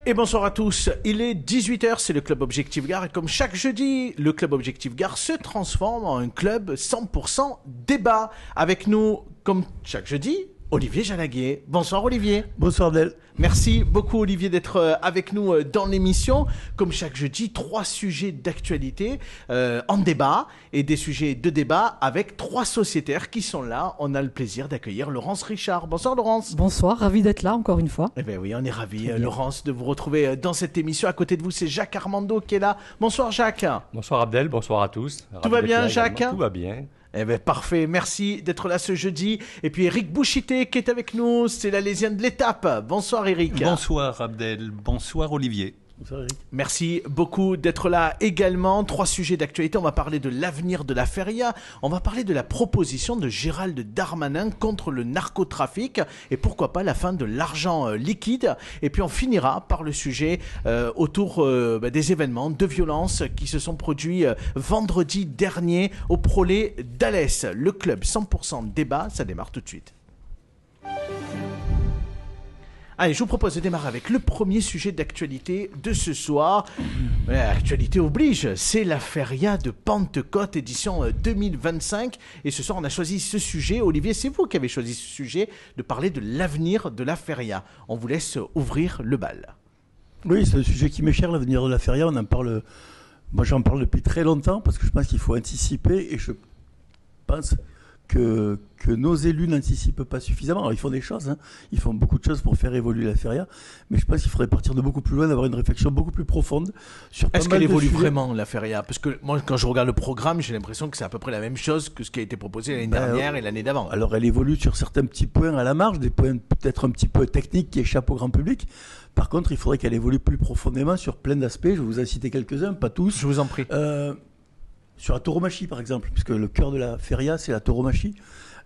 Et bonsoir à tous, il est 18h, c'est le Club Objectif Gare et comme chaque jeudi, le Club Objectif Gare se transforme en un club 100% débat. Avec nous, comme chaque jeudi, Olivier Jalaguier. Bonsoir Olivier. Bonsoir Abdel. Merci beaucoup Olivier d'être avec nous dans l'émission. Comme chaque jeudi, 3 sujets d'actualité en débat et des sujets de débat avec 3 sociétaires qui sont là. On a le plaisir d'accueillir Laurence Richard. Bonsoir Laurence. Bonsoir, ravi d'être là encore une fois. Eh bien oui, on est ravis Laurence de vous retrouver dans cette émission. À côté de vous, c'est Jacques Armando qui est là. Bonsoir Jacques. Bonsoir Abdel, bonsoir à tous. Tout va bien Jacques? Tout va bien. Eh bien, parfait. Merci d'être là ce jeudi. Et puis, Eric Bouchité qui est avec nous. C'est la lésienne de l'étape. Bonsoir, Eric. Bonsoir, Abdel. Bonsoir, Olivier. Bonsoir Eric. Merci beaucoup d'être là également. 3 sujets d'actualité. On va parler de l'avenir de la feria. On va parler de la proposition de Gérald Darmanin contre le narcotrafic. Et pourquoi pas la fin de l'argent liquide. Et puis, on finira par le sujet autour des événements de violence qui se sont produits vendredi dernier au Prolet d'Alès. Le club 100% débat, ça démarre tout de suite. Allez, je vous propose de démarrer avec le premier sujet d'actualité de ce soir. Actualité oblige, c'est la feria de Pentecôte édition 2025. Et ce soir, on a choisi ce sujet. Olivier, c'est vous qui avez choisi ce sujet, de parler de l'avenir de la feria. On vous laisse ouvrir le bal. Oui, c'est un sujet qui m'est cher, l'avenir de la feria. On en parle. Moi, j'en parle depuis très longtemps parce que je pense qu'il faut anticiper et je pense que nos élus n'anticipent pas suffisamment. Alors, ils font des choses, ils font beaucoup de choses pour faire évoluer la feria, mais je pense qu'il faudrait partir de beaucoup plus loin, d'avoir une réflexion beaucoup plus profonde sur Est-ce qu'elle évolue vraiment, la feria? Parce que moi, quand je regarde le programme, j'ai l'impression que c'est à peu près la même chose que ce qui a été proposé l'année dernière et l'année d'avant. Alors, elle évolue sur certains petits points à la marge, des points peut-être un petit peu techniques qui échappent au grand public. Par contre, il faudrait qu'elle évolue plus profondément sur plein d'aspects. Je vais vous en citer quelques-uns, pas tous. Je vous en prie. Sur la tauromachie, par exemple, puisque le cœur de la feria, c'est la tauromachie.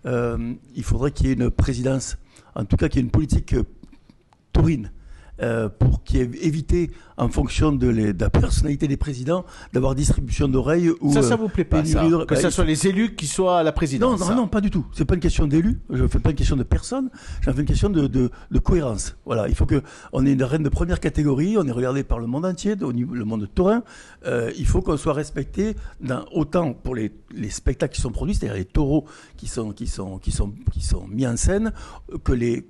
Il faudrait qu'il y ait une présidence, en tout cas qu'il y ait une politique taurine, pour qu'il y ait éviter, en fonction de la personnalité des présidents, d'avoir distribution d'oreilles ou ça vous plaît pas, ça? Que ce soit les élus qui soient à la présidence? Non, pas du tout. C'est pas une question d'élus. Je fais pas une question de personne. J'en fais une question de cohérence. Voilà, il faut que on ait une reine de première catégorie. On est regardé par le monde entier, le monde taurin. Il faut qu'on soit respecté autant pour les spectacles qui sont produits, c'est-à-dire les taureaux qui sont mis en scène, que les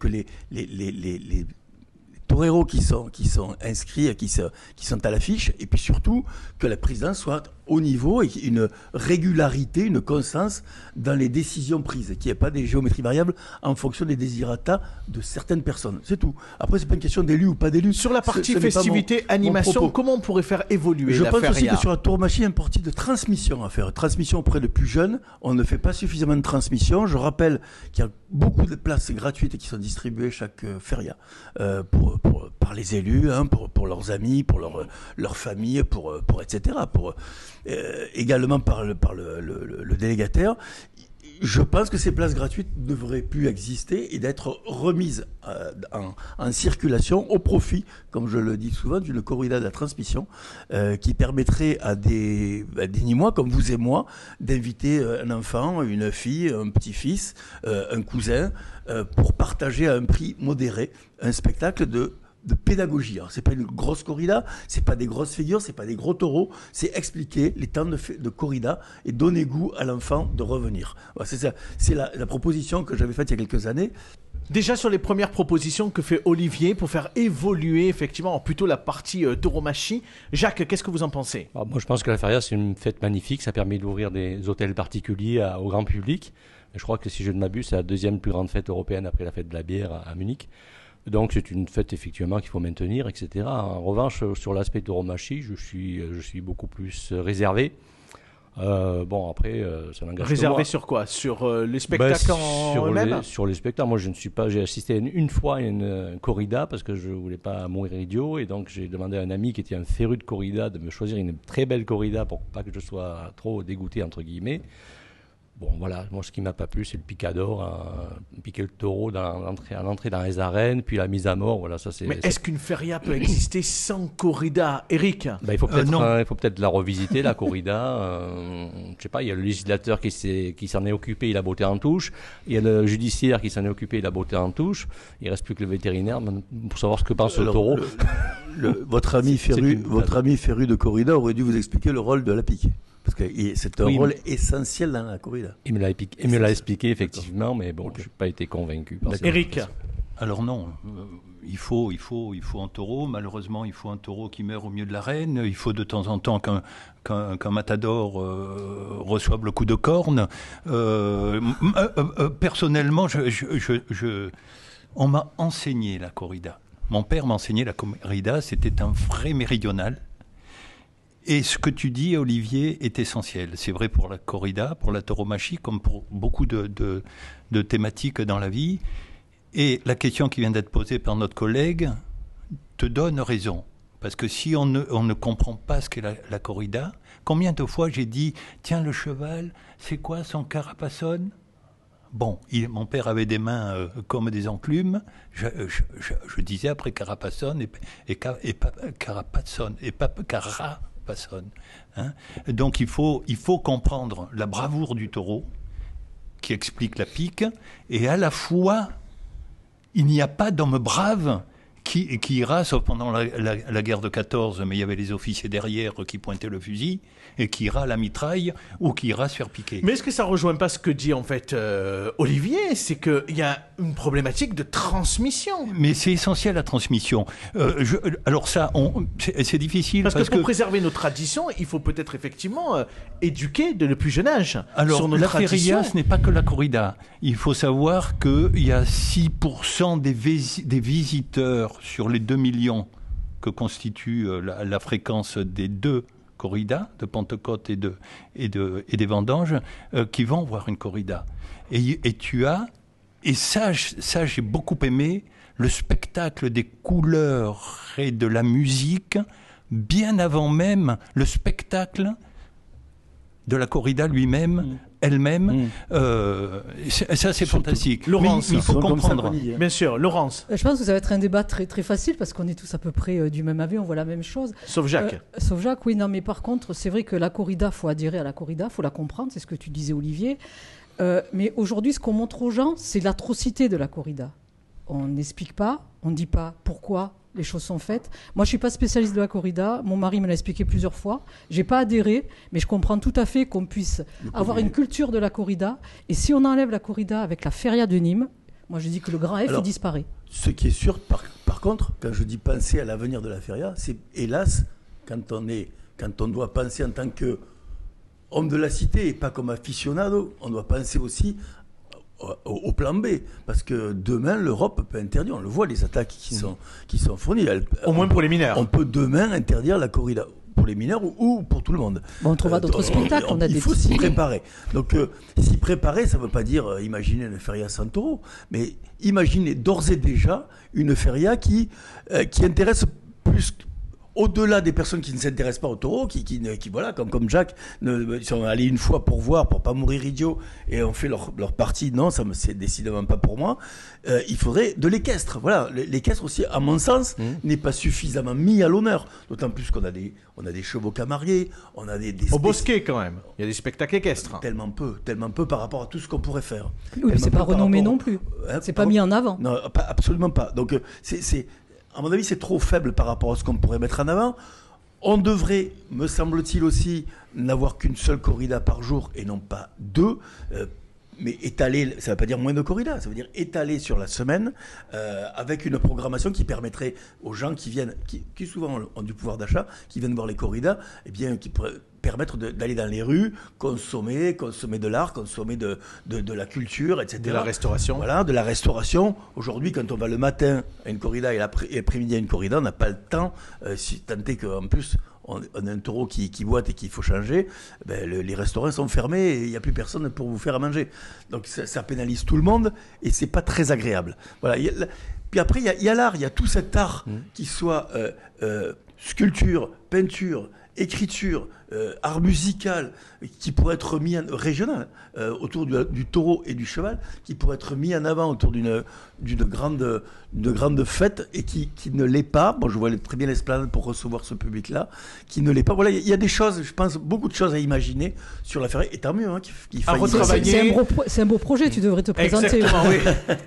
toreros qui sont inscrits, qui sont à l'affiche, et puis surtout que la présidence soit au niveau et une régularité, une constance dans les décisions prises, qu'il n'y ait pas des géométries variables en fonction des désirata de certaines personnes. C'est tout. Après, c'est pas une question d'élu ou pas d'élu. Sur la partie festivité, animation, comment on pourrait faire évoluer la feria? Je pense aussi que sur la tauromachie, il y a une partie de transmission à faire. Transmission auprès de plus jeunes. On ne fait pas suffisamment de transmission. Je rappelle qu'il y a beaucoup de places gratuites qui sont distribuées chaque feria par les élus, pour leurs amis, pour leur famille, pour etc. Également par le délégataire. Je pense que ces places gratuites ne devraient plus exister et d'être remises en circulation au profit, comme je le dis souvent, d'une corrida de la transmission qui permettrait à des Nîmois comme vous et moi d'inviter un enfant, une fille, un petit-fils, un cousin pour partager à un prix modéré un spectacle de pédagogie. Alors, c'est pas une grosse corrida, c'est pas des grosses figures, c'est pas des gros taureaux, c'est expliquer les temps de corrida et donner goût à l'enfant de revenir. Voilà, c'est ça. C'est la proposition que j'avais faite il y a quelques années. Déjà sur les premières propositions que fait Olivier pour faire évoluer effectivement plutôt la partie tauromachie, Jacques, qu'est-ce que vous en pensez? Moi, je pense que la feria, c'est une fête magnifique. Ça permet d'ouvrir des hôtels particuliers au grand public. Je crois que si je ne m'abuse, c'est la 2e plus grande fête européenne après la fête de la bière à Munich. Donc c'est une fête effectivement qu'il faut maintenir, etc. En revanche, sur l'aspect tauromachie, je suis beaucoup plus réservé. Après, ça n'engage que moi. Réservé sur quoi? Sur les spectacles en eux-mêmes? Sur les spectacles. Moi, j'ai assisté une fois à une corrida parce que je voulais pas mourir idiot, et donc j'ai demandé à un ami qui était un féru de corrida de me choisir une très belle corrida pour pas que je sois trop dégoûté entre guillemets. Bon, voilà, moi, ce qui m'a pas plu, c'est le picador, piquer le taureau à l'entrée dans les arènes, puis la mise à mort. Voilà, ça, Mais est-ce qu'une feria peut exister sans corrida, Eric? Il faut peut-être la revisiter, la corrida. Je sais pas, il y a le législateur qui s'en est occupé, il a botté en touche. Il y a le judiciaire qui s'en est occupé, il a botté en touche. Il reste plus que le vétérinaire pour savoir ce que pense le taureau. Votre ami féru de corrida aurait dû vous expliquer le rôle de la pique. Parce que c'est un rôle essentiel dans la corrida. Il me l'a expliqué, effectivement, mais bon, je n'ai pas été convaincu. Eric? Alors non, il faut un taureau. Malheureusement, il faut un taureau qui meurt au milieu de l'arène. Il faut de temps en temps qu'un matador reçoive le coup de corne. Personnellement, on m'a enseigné la corrida. Mon père m'a enseigné la corrida. C'était un vrai méridional. Et ce que tu dis, Olivier, est essentiel. C'est vrai pour la corrida, pour la tauromachie, comme pour beaucoup de thématiques dans la vie. Et la question qui vient d'être posée par notre collègue te donne raison. Parce que si on ne comprend pas ce qu'est la corrida, combien de fois j'ai dit « Tiens, le cheval, c'est quoi son carapacone ?» Bon, mon père avait des mains comme des enclumes. Je disais après carapacone et carapacone et pas carapacone. Hein. Donc il faut comprendre la bravoure du taureau qui explique la pique, et à la fois il n'y a pas d'homme brave qui ira, sauf pendant la guerre de 14, mais il y avait les officiers derrière qui pointaient le fusil, et qui ira à la mitraille ou qui ira se faire piquer. Mais est-ce que ça rejoint pas ce que dit en fait Olivier? C'est qu'il y a une problématique de transmission. Mais c'est essentiel, la transmission. Alors ça, c'est difficile. Parce que pour préserver nos traditions, il faut peut-être effectivement éduquer dès le plus jeune âge. Alors sur nos la traditions. feria, ce n'est pas que la corrida. Il faut savoir qu'il y a 6% des visiteurs sur les 2 millions que constitue la fréquence des deux corridas, de Pentecôte et des vendanges, qui vont voir une corrida. Et ça j'ai beaucoup aimé, le spectacle des couleurs et de la musique, bien avant même le spectacle de la corrida elle-même. Ça, c'est fantastique. Laurence, mais il faut comprendre. Bien sûr, Laurence. Je pense que ça va être un débat très, très facile parce qu'on est tous à peu près du même avis, on voit la même chose. Sauf Jacques. Sauf Jacques, oui. Non, mais par contre, c'est vrai que la corrida, il faut adhérer à la corrida, il faut la comprendre, c'est ce que tu disais, Olivier. Mais aujourd'hui, ce qu'on montre aux gens, c'est l'atrocité de la corrida. On n'explique pas, on ne dit pas pourquoi les choses sont faites. Moi, je ne suis pas spécialiste de la corrida. Mon mari me l'a expliqué plusieurs fois. Je n'ai pas adhéré, mais je comprends tout à fait qu'on puisse avoir une culture de la corrida. Et si on enlève la corrida avec la feria de Nîmes, moi, je dis que le grand F disparaît. Ce qui est sûr, par contre, quand je dis penser à l'avenir de la feria, c'est hélas, quand on doit penser en tant qu'homme de la cité et pas comme aficionado, on doit penser aussi au plan B, parce que demain l'Europe peut interdire, on le voit, les attaques qui sont fournies. Au moins pour les mineurs. On peut demain interdire la corrida pour les mineurs ou pour tout le monde. Bon, on trouvera d'autres spectacles. Il faut s'y préparer. Donc s'y préparer, ça ne veut pas dire imaginer une feria sans taureau, mais imaginez d'ores et déjà une feria qui intéresse plus. Au-delà des personnes qui ne s'intéressent pas au taureau, qui voilà, comme Jacques, ils sont allés une fois pour voir, pour pas mourir idiots, et ont fait leur partie. Non, ça c'est décidément pas pour moi. Il faudrait de l'équestre. Voilà, l'équestre aussi, à mon sens, n'est pas suffisamment mis à l'honneur. D'autant plus qu'on a des chevaux camariers, on a des au Bosquet quand même. Il y a des spectacles équestres. Tellement peu par rapport à tout ce qu'on pourrait faire. Oui, mais c'est pas renommé non plus. C'est pas mis en avant. Non, absolument pas. Donc à mon avis, c'est trop faible par rapport à ce qu'on pourrait mettre en avant. On devrait, me semble-t-il aussi, n'avoir qu'une seule corrida par jour et non pas 2. Mais étaler, ça ne veut pas dire moins de corrida, ça veut dire étaler sur la semaine avec une programmation qui permettrait aux gens qui viennent, qui souvent ont du pouvoir d'achat, qui viennent voir les corridas, eh bien, qui pourraient permettre d'aller dans les rues, consommer de l'art, consommer de la culture, etc. De la restauration. Voilà, de la restauration. Aujourd'hui, quand on va le matin à une corrida et l'après-midi à une corrida, on n'a pas le temps, si tant est qu'en plus on a un taureau qui boite et qu'il faut changer, les restaurants sont fermés et il n'y a plus personne pour vous faire à manger. Donc ça pénalise tout le monde et c'est pas très agréable. Voilà. Puis après, il y a l'art, il y a tout cet art qui soit sculpture, peinture, écriture, art musical qui pourrait être mis régional autour du taureau et du cheval, qui pourrait être mis en avant autour d'une grande fête et qui ne l'est pas. Bon, je vois très bien l'esplanade pour recevoir ce public-là, qui ne l'est pas. Voilà, il y a des choses, je pense, beaucoup de choses à imaginer sur la Feria, et tant mieux qu'il faille retravailler. C'est un beau projet, tu devrais te présenter. Exactement, oui.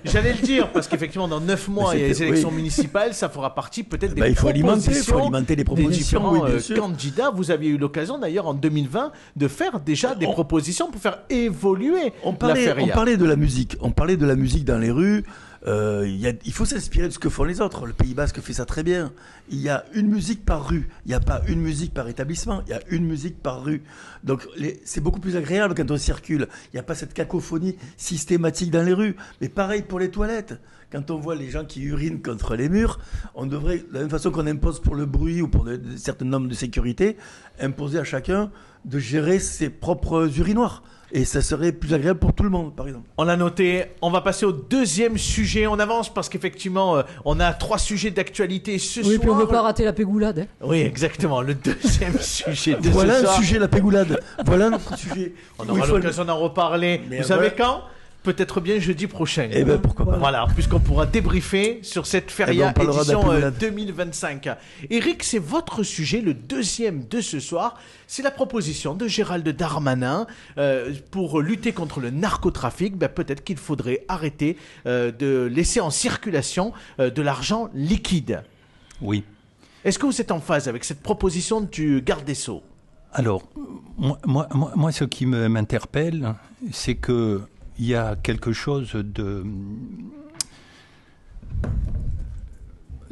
J'allais le dire, parce qu'effectivement, dans 9 mois, il y a les élections municipales, ça fera partie peut-être des propositions. Il faut alimenter les propositions des différents candidats. Vous aviez eu l'occasion, d'ailleurs, en 2020, de faire déjà des propositions pour faire évoluer la Feria. On parlait de la musique. On parlait de la musique dans les rues. Il faut s'inspirer de ce que font les autres. Le Pays Basque fait ça très bien. Il y a une musique par rue. Il n'y a pas une musique par établissement. Il y a une musique par rue. Donc c'est beaucoup plus agréable quand on circule. Il n'y a pas cette cacophonie systématique dans les rues. Mais pareil pour les toilettes. Quand on voit les gens qui urinent contre les murs, on devrait, de la même façon qu'on impose pour le bruit ou pour certaines normes de sécurité, imposer à chacun de gérer ses propres urinoirs. Et ça serait plus agréable pour tout le monde, par exemple. On l'a noté. On va passer au deuxième sujet. On avance parce qu'effectivement, on a 3 sujets d'actualité ce soir. Oui, puis on ne veut pas rater la pégoulade. Hein. Oui, exactement. Le deuxième sujet de voilà ce soir. Un sujet, la pégoulade. Voilà notre sujet. On aura l'occasion d'en reparler. Mais vous savez quand ? Peut-être bien jeudi prochain. Eh bien, pourquoi pas. Voilà, puisqu'on pourra débriefer sur cette Feria édition 2025. Eric, c'est votre sujet, le deuxième de ce soir. C'est la proposition de Gérald Darmanin pour lutter contre le narcotrafic. Peut-être qu'il faudrait arrêter de laisser en circulation de l'argent liquide. Oui. Est-ce que vous êtes en phase avec cette proposition du garde des Sceaux ? Alors, moi, ce qui m'interpelle, c'est que il y a quelque chose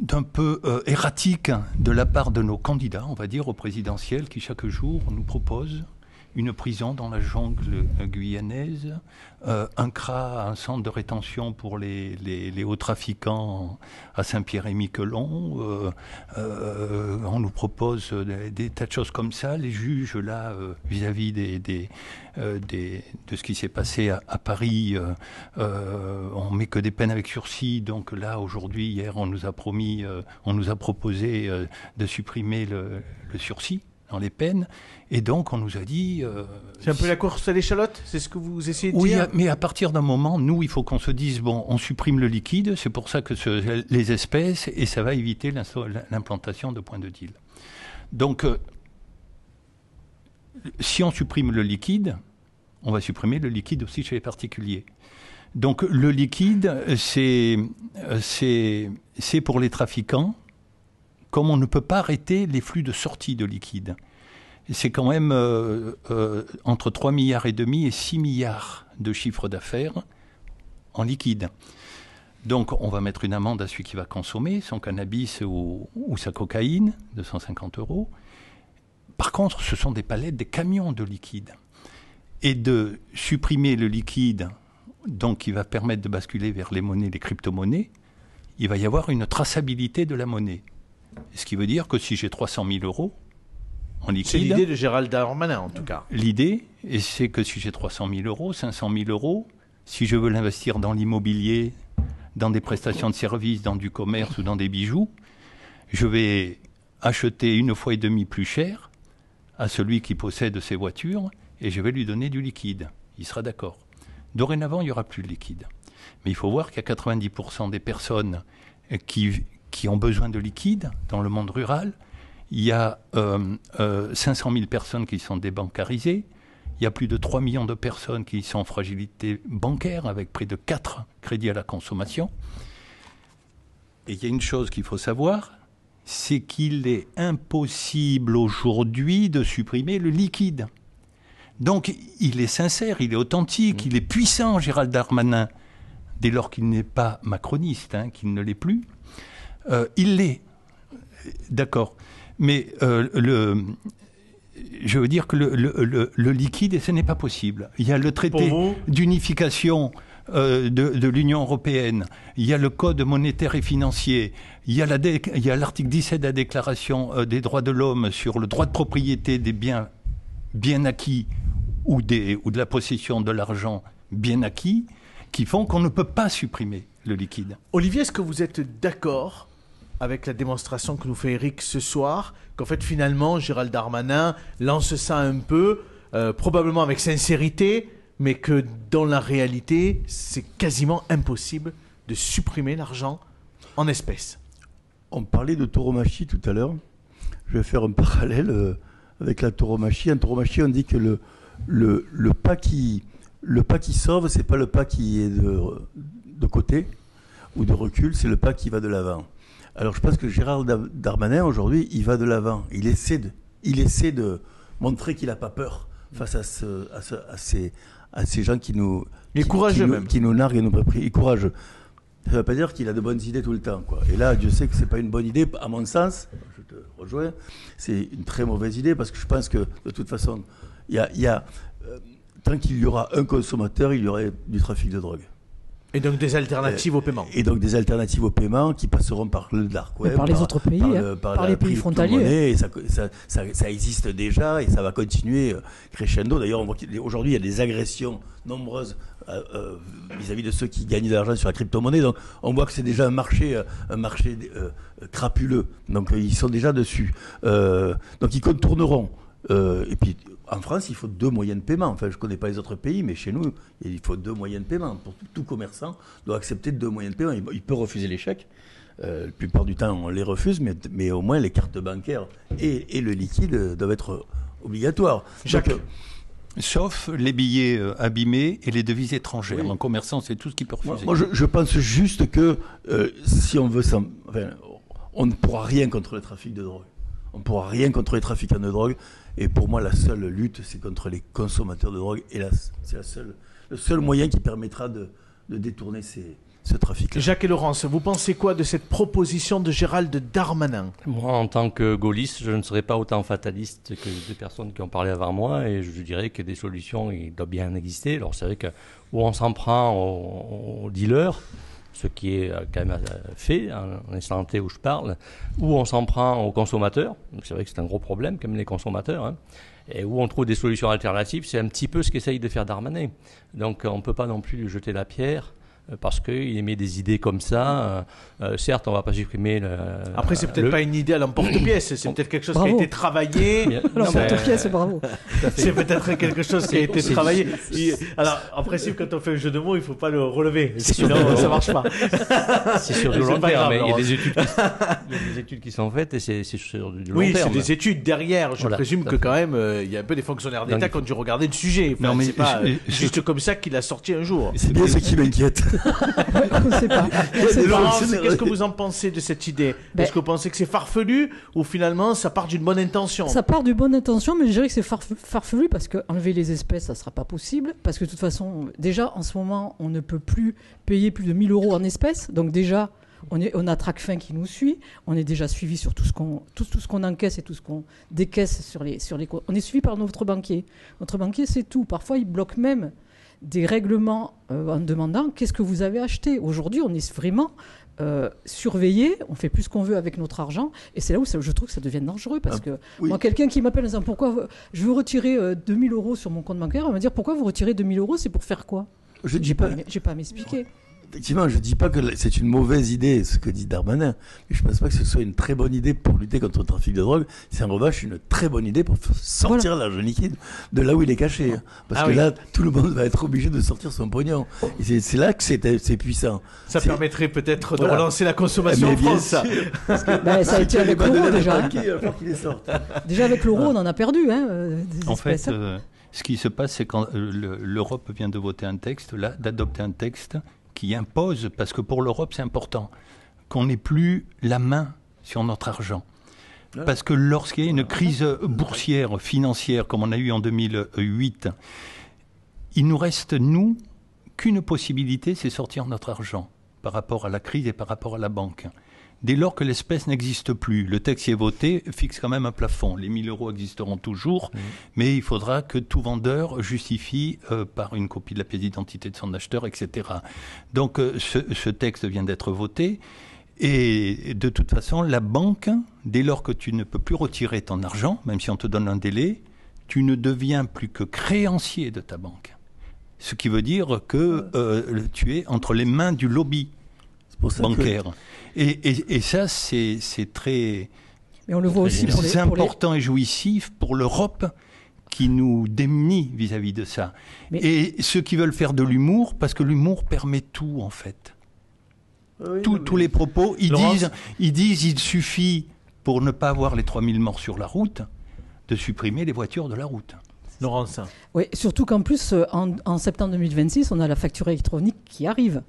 d'un peu erratique de la part de nos candidats, on va dire, au présidentiel, qui chaque jour nous proposent une prison dans la jungle guyanaise, un CRA, un centre de rétention pour les hauts trafiquants à Saint-Pierre-et-Miquelon. On nous propose des tas de choses comme ça. Les juges, là, vis-à-vis de ce qui s'est passé à Paris, on met que des peines avec sursis. Donc là, aujourd'hui, hier, on nous a proposé de supprimer le sursis dans les peines, et donc on nous a dit... c'est un peu la course à l'échalote, c'est ce que vous essayez de dire ? Oui, mais à partir d'un moment, nous, il faut qu'on se dise, bon, on supprime le liquide, c'est pour ça que les espèces, et ça va éviter l'implantation de points de deal. Donc, si on supprime le liquide, on va supprimer le liquide aussi chez les particuliers. Donc, le liquide, c'est pour les trafiquants, comme on ne peut pas arrêter les flux de sortie de liquide. C'est quand même entre 3,5 milliards et 6 milliards de chiffre d'affaires en liquide. Donc on va mettre une amende à celui qui va consommer son cannabis ou sa cocaïne de 150 €. Par contre, ce sont des palettes, des camions de liquide. Et de supprimer le liquide, donc qui va permettre de basculer vers les monnaies, les crypto-monnaies, il va y avoir une traçabilité de la monnaie. Ce qui veut dire que si j'ai 300 000 € en liquide... C'est l'idée de Gérald Darmanin, en tout cas. L'idée, c'est que si j'ai 300 000 €, 500 000 €, si je veux l'investir dans l'immobilier, dans des prestations de services, dans du commerce ou dans des bijoux, je vais acheter 1,5 fois plus cher à celui qui possède ces voitures et je vais lui donner du liquide. Il sera d'accord. Dorénavant, il n'y aura plus de liquide. Mais il faut voir qu'il y a 90% des personnes qui ont besoin de liquide dans le monde rural. Il y a 500 000 personnes qui sont débancarisées. Il y a plus de 3 millions de personnes qui sont en fragilité bancaire avec près de 4 crédits à la consommation. Et il y a une chose qu'il faut savoir, c'est qu'il est impossible aujourd'hui de supprimer le liquide. Donc il est sincère, il est authentique, il est puissant, Gérald Darmanin, dès lors qu'il n'est pas macroniste, qu'il ne l'est plus. Il l'est, d'accord. Mais je veux dire que le liquide, ce n'est pas possible. Il y a le traité d'unification de l'Union européenne, il y a le code monétaire et financier, il y a l'article 17 de la Déclaration des droits de l'homme sur le droit de propriété des biens bien acquis ou de la possession de l'argent bien acquis, qui font qu'on ne peut pas supprimer le liquide. Olivier, est-ce que vous êtes d'accord avec la démonstration que nous fait Éric ce soir, qu'en fait finalement Gérald Darmanin lance ça un peu, probablement avec sincérité, mais que dans la réalité, c'est quasiment impossible de supprimer l'argent en espèces. On parlait de tauromachie tout à l'heure. Je vais faire un parallèle avec la tauromachie. En tauromachie, on dit que le pas qui sauve, c'est pas le pas qui est de côté ou de recul, c'est le pas qui va de l'avant. Alors je pense que Gérald Darmanin, aujourd'hui, il va de l'avant. Il essaie de montrer qu'il n'a pas peur face à ces gens qui nous... Il est courageux même. Qui nous narguent et nous prient. Il est courageux. Ça ne veut pas dire qu'il a de bonnes idées tout le temps, quoi. Et là, Dieu sait que ce n'est pas une bonne idée, à mon sens, je te rejoins, c'est une très mauvaise idée, parce que je pense que, de toute façon, tant qu'il y aura un consommateur, il y aurait du trafic de drogue. Et donc des alternatives au paiement. Et donc des alternatives au paiement qui passeront par le dark web, par les autres pays, par les pays frontaliers. Et ça existe déjà et ça va continuer crescendo. D'ailleurs, on voit qu'aujourd'hui, il y a des agressions nombreuses vis-à-vis de ceux qui gagnent de l'argent sur la crypto-monnaie. Donc on voit que c'est déjà un marché crapuleux. Donc ils sont déjà dessus. Donc ils contourneront. Et puis en France, il faut 2 moyens de paiement. Enfin, je ne connais pas les autres pays, mais chez nous, il faut 2 moyens de paiement. Pour tout commerçant doit accepter 2 moyens de paiement. Il peut refuser les chèques. La plupart du temps, on les refuse, mais au moins les cartes bancaires et le liquide doivent être obligatoires. Jacques. Donc, sauf les billets abîmés et les devises étrangères. Oui. Un commerçant, c'est tout ce qu'il peut refuser. Moi, je pense juste que si on veut on ne pourra rien contre le trafic de drogue. On ne pourra rien contre les trafiquants de drogue. Et pour moi, la seule lutte, c'est contre les consommateurs de drogue. Et là, c'est le seul moyen qui permettra de détourner ce trafic-là. Jacques et Laurence, vous pensez quoi de cette proposition de Gérald Darmanin ? Moi, en tant que gaulliste, je ne serais pas autant fataliste que les 2 personnes qui ont parlé avant moi. Et je dirais que des solutions, il doit bien exister. Alors, c'est vrai que où on s'en prend aux dealers, ce qui est quand même fait, en l'instant T où je parle, où on s'en prend aux consommateurs, c'est vrai que c'est un gros problème, comme les consommateurs, hein, et où on trouve des solutions alternatives, c'est un petit peu ce qu'essaye de faire Darmanin. Donc on ne peut pas non plus lui jeter la pierre, parce qu'il émet des idées comme ça. Certes, on ne va pas supprimer Après, c'est peut-être pas une idée à l'emporte-pièce, c'est peut-être quelque chose qui a été travaillé. L'emporte-pièce, c'est bravo. C'est peut-être quelque chose qui a été travaillé. Alors, en principe, quand on fait un jeu de mots, il ne faut pas le relever, sinon ça ne marche pas. C'est sur du long terme, mais il y a des études qui sont faites et c'est sur du long terme. Oui, c'est des études derrière. Je présume que quand même, il y a un peu des fonctionnaires d'État qui ont dû regarder le sujet. Enfin, non, mais c'est pas juste comme ça qu'il a sorti un jour. C'est bien ce qui m'inquiète. On ne sait pas. Laurence, qu'est-ce que vous en pensez de cette idée ? Est-ce que vous pensez que c'est farfelu ou finalement ça part d'une bonne intention ? Ça part d'une bonne intention, mais je dirais que c'est farfelu parce qu'enlever les espèces, ça ne sera pas possible. Parce que de toute façon, déjà en ce moment, on ne peut plus payer plus de 1 000 € en espèces. Donc déjà, on a Tracfin qui nous suit. On est déjà suivi sur tout ce qu'on encaisse et tout ce qu'on décaisse sur les. On est suivi par notre banquier. Notre banquier, c'est tout. Parfois, il bloque même des règlements en demandant qu'est-ce que vous avez acheté. Aujourd'hui, on est vraiment surveillé, on fait plus ce qu'on veut avec notre argent, et c'est là où je trouve que ça devient dangereux, parce que moi, quelqu'un qui m'appelle en disant pourquoi je veux retirer 2 000 € sur mon compte bancaire, il va me dire pourquoi vous retirez 2 000 €, c'est pour faire quoi ? J'ai pas à m'expliquer. Effectivement, je ne dis pas que c'est une mauvaise idée, ce que dit Darmanin, mais je ne pense pas que ce soit une très bonne idée pour lutter contre le trafic de drogue. C'est en revanche une très bonne idée pour sortir l'argent liquide de là où il est caché. Parce que là, tout le monde va être obligé de sortir son pognon. Et c'est là que c'est puissant. Ça permettrait peut-être de relancer la consommation en France. Ça a été avec l'euro déjà. Déjà avec l'euro, on en a perdu. En fait, ce qui se passe, c'est quand l'Europe vient de voter un texte, d'adopter un texte qui impose, parce que pour l'Europe c'est important, qu'on n'ait plus la main sur notre argent. Parce que lorsqu'il y a une crise boursière, financière, comme on a eu en 2008, il nous reste, nous, qu'une possibilité, c'est sortir notre argent par rapport à la crise et par rapport à la banque. Dès lors que l'espèce n'existe plus, le texte qui est voté fixe quand même un plafond. Les 1 000 € existeront toujours, mais il faudra que tout vendeur justifie par une copie de la pièce d'identité de son acheteur, etc. Donc ce texte vient d'être voté, et de toute façon, la banque, dès lors que tu ne peux plus retirer ton argent, même si on te donne un délai, tu ne deviens plus que créancier de ta banque. Ce qui veut dire que tu es entre les mains du lobby. bancaire. Et ça, c'est très, Mais on le voit aussi pour les... c'est important et jouissif pour l'Europe qui nous démunit vis-à-vis de ça. Mais- Et ceux qui veulent faire de l'humour, parce que l'humour permet tout, en fait. Oui, Tous les propos, Laurence ils disent il suffit, pour ne pas avoir les 3000 morts sur la route, de supprimer les voitures de la route. Laurence. Oui, surtout qu'en plus, en septembre 2026, on a la facture électronique qui arrive.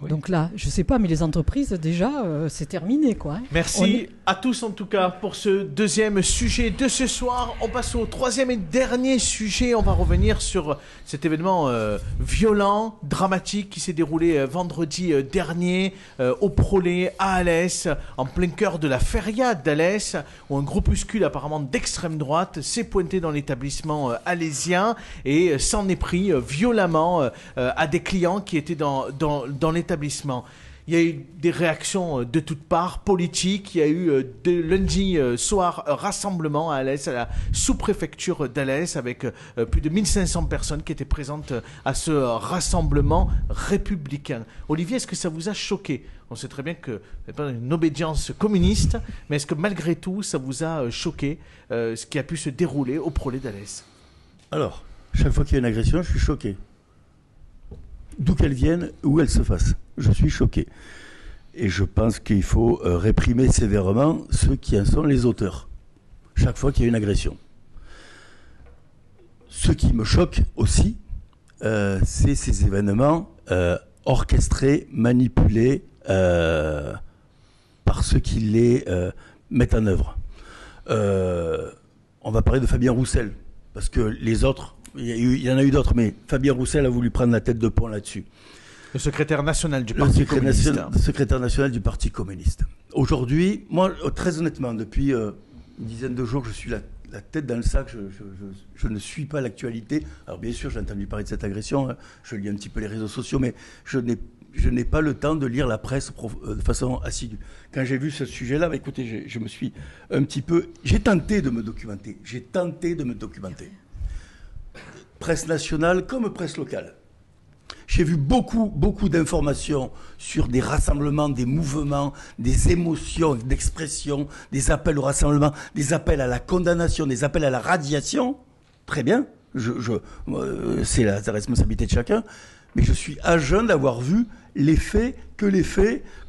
Oui. Donc là, je sais pas, mais les entreprises, déjà, c'est terminé, quoi. Hein. Merci On est- à tous en tout cas pour ce deuxième sujet de ce soir. On passe au troisième et dernier sujet. On va revenir sur cet événement violent, dramatique qui s'est déroulé vendredi dernier au Prolet à Alès, en plein cœur de la feria d'Alès, où un groupuscule apparemment d'extrême droite s'est pointé dans l'établissement alésien et s'en est pris violemment à des clients qui étaient dans l'établissement. Il y a eu des réactions de toutes parts, politiques. Il y a eu lundi soir un rassemblement à Alès, à la sous-préfecture d'Alès, avec plus de 1500 personnes qui étaient présentes à ce rassemblement républicain. Olivier, est-ce que ça vous a choqué? On sait très bien que vous n'avez pas une obédience communiste, mais est-ce que malgré tout, ça vous a choqué ce qui a pu se dérouler au Prolet d'Alès? Alors, chaque fois qu'il y a une agression, je suis choqué. D'où qu'elle vienne, où elle se fasse. Je suis choqué. Et je pense qu'il faut réprimer sévèrement ceux qui en sont les auteurs. Chaque fois qu'il y a une agression. Ce qui me choque aussi, c'est ces événements orchestrés, manipulés par ceux qui les mettent en œuvre. On va parler de Fabien Roussel, parce que les autres, il y en a eu d'autres, mais Fabien Roussel a voulu prendre la tête de pont là-dessus. Le secrétaire national du Parti communiste. Secrétaire national du Parti communiste. Aujourd'hui, moi, très honnêtement, depuis une dizaine de jours, je suis la tête dans le sac, je ne suis pas l'actualité. Alors bien sûr, j'ai entendu parler de cette agression, hein. Je lis un petit peu les réseaux sociaux, mais je n'ai pas le temps de lire la presse de façon assidue. Quand j'ai vu ce sujet-là, bah, écoutez, je me suis un petit peu... J'ai tenté de me documenter. Presse nationale comme presse locale. J'ai vu beaucoup d'informations sur des rassemblements, des mouvements, des émotions, d'expressions, des appels au rassemblement, des appels à la condamnation, des appels à la radiation. Très bien, c'est la responsabilité de chacun. Mais je suis à jeun d'avoir vu les faits,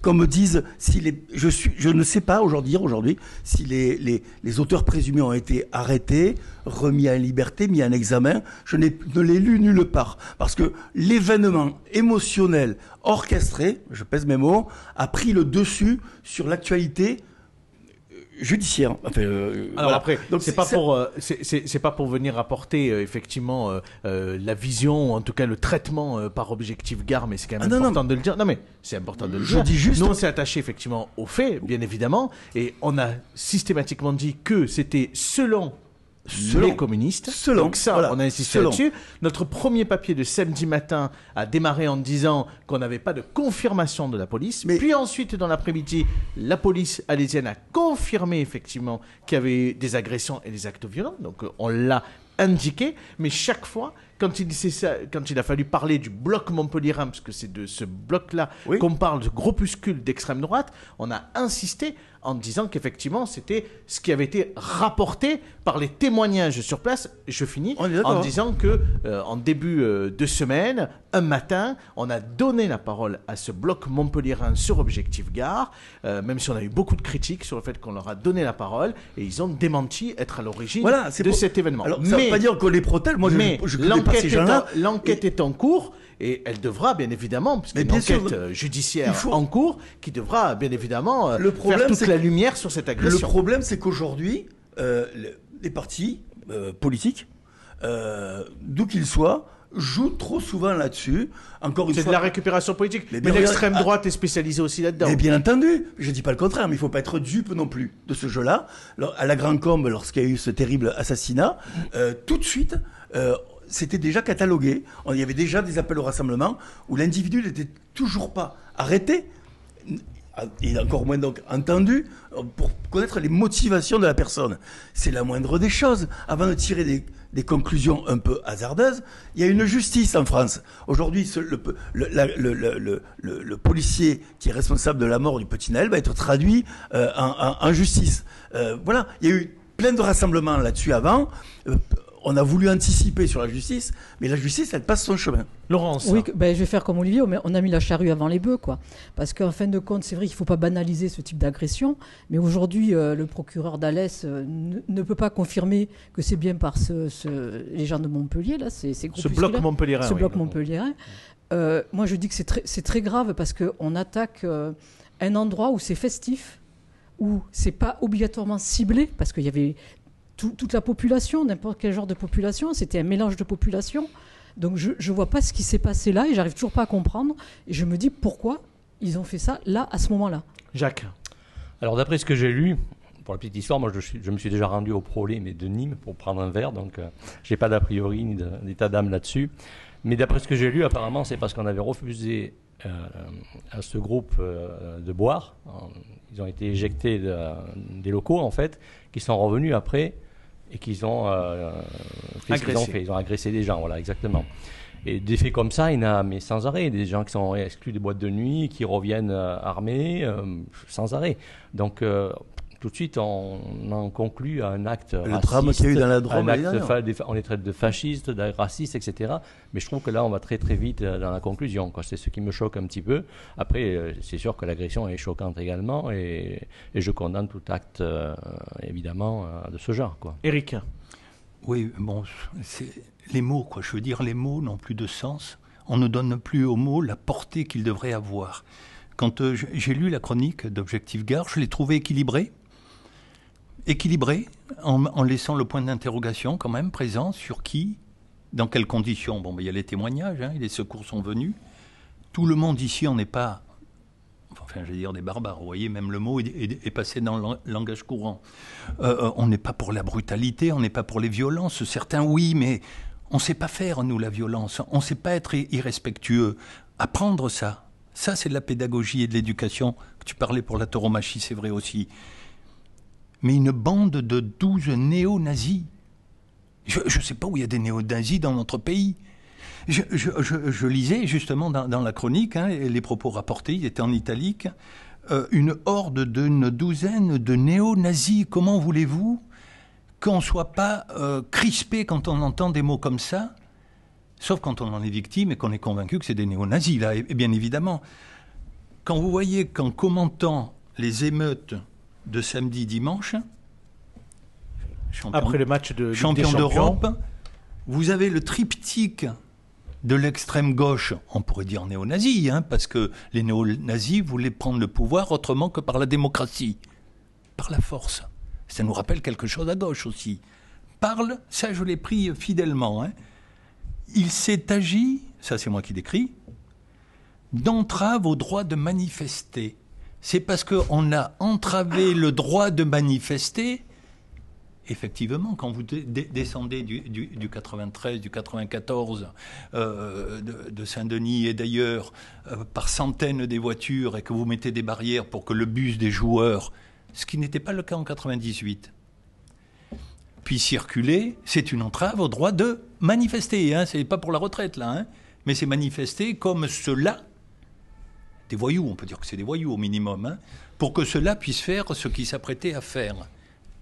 comme me disent, je ne sais pas aujourd'hui si les auteurs présumés ont été arrêtés, remis en liberté, mis en examen. Je ne l'ai lu nulle part. Parce que l'événement émotionnel orchestré, je pèse mes mots, a pris le dessus sur l'actualité judiciaire. Enfin, Alors voilà. après, donc c'est pas pour venir apporter effectivement la vision, ou en tout cas le traitement par objectif gare, mais c'est quand même important de le dire. Non mais c'est important de le dire. Je dis juste. Nous on s'est attaché effectivement aux faits, bien évidemment, et on a systématiquement dit que c'était selon les communistes. Donc ça, voilà, on a insisté là-dessus. Notre premier papier de samedi matin a démarré en disant qu'on n'avait pas de confirmation de la police. Mais... Puis ensuite, dans l'après-midi, la police alésienne a confirmé effectivement qu'il y avait des agressions et des actes violents. Donc on l'a indiqué. Mais chaque fois, quand il a fallu parler du bloc montpelliérain, parce que c'est de ce bloc-là qu'on parle, de groupuscule d'extrême droite, on a insisté en disant qu'effectivement, c'était ce qui avait été rapporté par les témoignages sur place. Je finis en disant que en début de semaine, un matin, on a donné la parole à ce bloc montpelliérain sur Objectif Gare, même si on a eu beaucoup de critiques sur le fait qu'on leur a donné la parole, et ils ont démenti être à l'origine de cet événement. Alors, ça ne veut pas dire qu'on les protège. Moi, je connais pas ces gens-là. L'enquête est en cours. Et elle devra, bien évidemment, parce qu'il y a une enquête judiciaire en cours, qui devra, bien évidemment, faire toute la lumière sur cette agression. Le problème, c'est qu'aujourd'hui, les partis politiques, d'où qu'ils soient, jouent trop souvent là-dessus. Encore une fois, c'est de la récupération politique. Mais l'extrême droite est spécialisée aussi là-dedans. Mais bien entendu, je ne dis pas le contraire, mais il ne faut pas être dupe non plus de ce jeu-là. À la Grande Combe, lorsqu'il y a eu ce terrible assassinat, tout de suite... c'était déjà catalogué. Il y avait déjà des appels au rassemblement où l'individu n'était toujours pas arrêté. et encore moins donc entendu, pour connaître les motivations de la personne. C'est la moindre des choses. Avant de tirer des conclusions un peu hasardeuses, il y a une justice en France. Aujourd'hui, le policier qui est responsable de la mort du petit Naël va être traduit en justice. Voilà, il y a eu plein de rassemblements là-dessus avant. On a voulu anticiper sur la justice, mais la justice, elle passe son chemin. Laurence. Oui, je vais faire comme Olivier, on a mis la charrue avant les bœufs, quoi. Parce qu'en fin de compte, c'est vrai qu'il ne faut pas banaliser ce type d'agression, mais aujourd'hui, le procureur d'Alès ne peut pas confirmer que c'est bien par les gens de Montpellier, là, ces ce bloc montpelliérain. montpelliérain. Moi, je dis que c'est très grave parce qu'on attaque un endroit où c'est festif, où c'est pas obligatoirement ciblé, parce qu'il y avait toute la population, n'importe quel genre de population, c'était un mélange de population. Donc je ne vois pas ce qui s'est passé là et j'arrive toujours pas à comprendre. Et je me dis pourquoi ils ont fait ça là, à ce moment-là. Jacques. Alors d'après ce que j'ai lu, pour la petite histoire, moi je me suis déjà rendu au Prolé, mais de Nîmes, pour prendre un verre, donc j'ai pas d'a priori ni d'état d'âme là-dessus. Mais d'après ce que j'ai lu, apparemment c'est parce qu'on avait refusé à ce groupe de boire. Ils ont été éjectés des locaux en fait, qui sont revenus après et qu'ils ont fait ce qu'ils ont fait. Ils ont agressé des gens, voilà, exactement. Et des faits comme ça, il y en a mais sans arrêt. Des gens qui sont exclus des boîtes de nuit, qui reviennent armés, sans arrêt. Donc tout de suite, on en conclut à un acte raciste. Le drame qu'il y a eu dans la Drôme, on les traite de fascistes, de racistes, etc. Mais je trouve que là, on va très très vite dans la conclusion, quoi. C'est ce qui me choque un petit peu. Après, c'est sûr que l'agression est choquante également, et je condamne tout acte, évidemment, de ce genre, quoi. Éric. Oui, bon, c'est les mots, quoi. Je veux dire, les mots n'ont plus de sens. On ne donne plus aux mots la portée qu'ils devraient avoir. Quand j'ai lu la chronique d'Objectif Gare, je l'ai trouvé équilibrée, en laissant le point d'interrogation quand même présent sur qui, dans quelles conditions. Bon, il y a les témoignages, hein, et les secours sont venus. Tout le monde ici, on n'est pas, enfin, je vais dire des barbares. Vous voyez, même le mot est passé dans le langage courant. On n'est pas pour la brutalité, on n'est pas pour les violences. Certains, oui, mais on ne sait pas faire, nous, la violence. On ne sait pas être irrespectueux. Apprendre ça. Ça, c'est de la pédagogie et de l'éducation. Que tu parlais pour la tauromachie, c'est vrai aussi. Mais une bande de 12 néo-nazis. Je ne sais pas où il y a des néo-nazis dans notre pays. Je lisais justement dans la chronique, hein, et les propos rapportés, ils étaient en italique, une horde d'une douzaine de néo-nazis. Comment voulez-vous qu'on ne soit pas crispé quand on entend des mots comme ça, sauf quand on en est victime et qu'on est convaincu que c'est des néo-nazis, là, et bien évidemment. Quand vous voyez qu'en commentant les émeutes de samedi-dimanche, après le match de champion d'Europe, vous avez le triptyque de l'extrême gauche, on pourrait dire néo-nazi, hein, parce que les néo-nazis voulaient prendre le pouvoir autrement que par la démocratie, par la force. Ça nous rappelle quelque chose à gauche aussi. Parle, ça je l'ai pris fidèlement, hein. Il s'est agi, ça c'est moi qui décris, d'entrave au droit de manifester. C'est parce qu'on a entravé le droit de manifester. Effectivement, quand vous descendez du 93, du 94, de Saint-Denis et d'ailleurs, par centaines des voitures, et que vous mettez des barrières pour que le bus des joueurs, ce qui n'était pas le cas en 98, puis circuler, c'est une entrave au droit de manifester. Hein, c'est pas pour la retraite, là, hein, mais c'est manifester comme cela. Des voyous, on peut dire que c'est des voyous au minimum, hein, pour que cela puisse faire ce qu'ils s'apprêtaient à faire.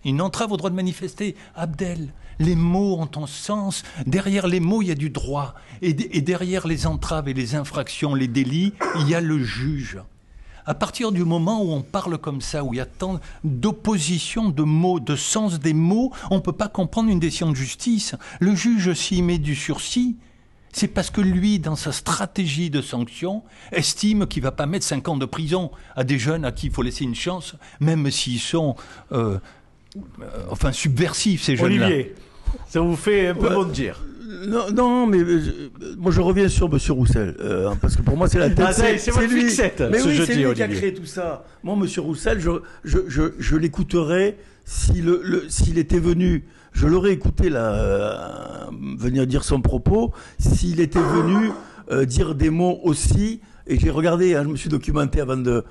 Une entrave au droit de manifester. Abdel, les mots ont un sens. Derrière les mots, il y a du droit. Et derrière les entraves et les infractions, les délits, il y a le juge. À partir du moment où on parle comme ça, où il y a tant d'opposition de mots, de sens des mots, on ne peut pas comprendre une décision de justice. Le juge, s'il met du sursis, c'est parce que lui, dans sa stratégie de sanction, estime qu'il ne va pas mettre 5 ans de prison à des jeunes à qui il faut laisser une chance, même s'ils sont subversifs, ces jeunes-là. Olivier, ça vous fait un peu bondir. Non, mais moi je reviens sur M. Roussel, parce que pour moi c'est la tête. C'est votre lui. fixette, mais ce oui, jeudi, c'est lui Olivier. qui a créé tout ça. Moi, M. Roussel, je l'écouterais s'il était venu. Je l'aurais écouté venir dire son propos s'il était venu dire des mots aussi et j'ai regardé, je me suis documenté avant de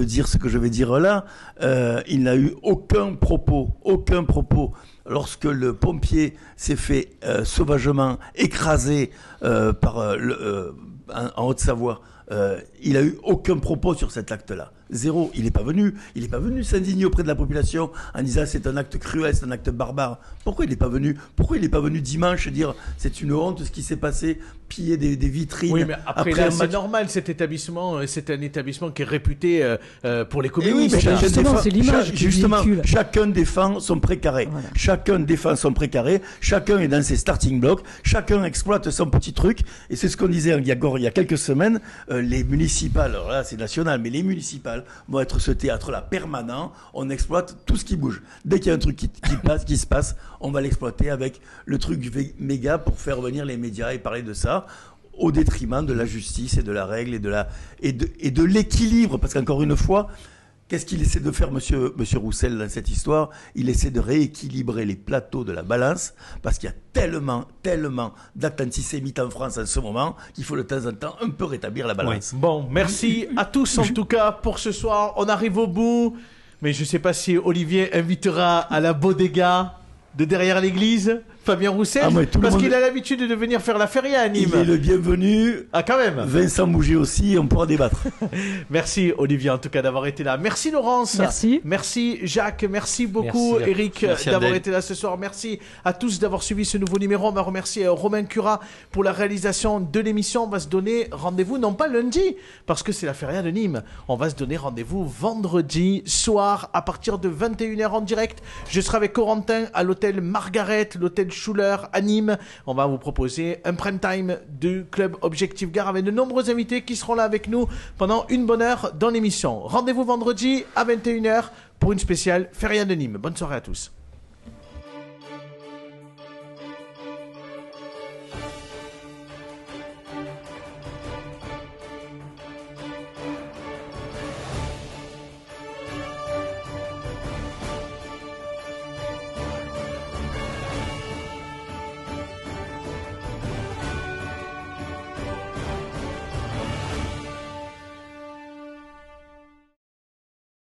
dire ce que je vais dire là, il n'a eu aucun propos, lorsque le pompier s'est fait sauvagement écraser en Haute-Savoie. Il a eu aucun propos sur cet acte-là. Zéro. Il n'est pas venu s'indigner auprès de la population en disant c'est un acte cruel, c'est un acte barbare. Pourquoi il n'est pas venu dimanche dire c'est une honte ce qui s'est passé, piller des vitrines. Oui, mais après là, c'est normal, cet établissement, c'est un établissement qui est réputé pour les communistes. Oui, mais justement, c'est l'image qui véhicule. Chacun défend son précaré. Voilà. Chacun défend son précaré. Chacun est dans ses starting blocks. Chacun exploite son petit truc. Et c'est ce qu'on disait il y a quelques semaines. Les municipales, alors là c'est national, mais les municipales vont être ce théâtre-là permanent. On exploite tout ce qui bouge. Dès qu'il y a un truc qui se passe, on va l'exploiter avec le truc méga pour faire venir les médias et parler de ça, au détriment de la justice et de la règle et de l'équilibre. Parce qu'encore une fois, qu'est-ce qu'il essaie de faire, monsieur Roussel, dans cette histoire? Il essaie de rééquilibrer les plateaux de la balance, parce qu'il y a tellement d'actes antisémites en France en ce moment qu'il faut de temps en temps un peu rétablir la balance. Oui. Bon, merci à tous en tout cas pour ce soir. On arrive au bout, mais je ne sais pas si Olivier invitera à la bodega de derrière l'église Fabien Roussel, parce qu'il a l'habitude de venir faire la feria à Nîmes. Il est le bienvenu. Ah, quand même. Vincent Bouger aussi, on pourra débattre. Merci Olivier en tout cas d'avoir été là. Merci Laurence. Merci Jacques. Merci beaucoup Eric d'avoir été là ce soir. Merci à tous d'avoir suivi ce nouveau numéro. On va remercier Romain Curat pour la réalisation de l'émission. On va se donner rendez-vous, non pas lundi, parce que c'est la feria de Nîmes. On va se donner rendez-vous vendredi soir à partir de 21h en direct. Je serai avec Corentin à l'hôtel Margaret, l'hôtel Schuller à Nîmes. On va vous proposer un prime time du club Objectif Gare avec de nombreux invités qui seront là avec nous pendant une bonne heure dans l'émission. Rendez-vous vendredi à 21h pour une spéciale Feria de Nîmes. Bonne soirée à tous.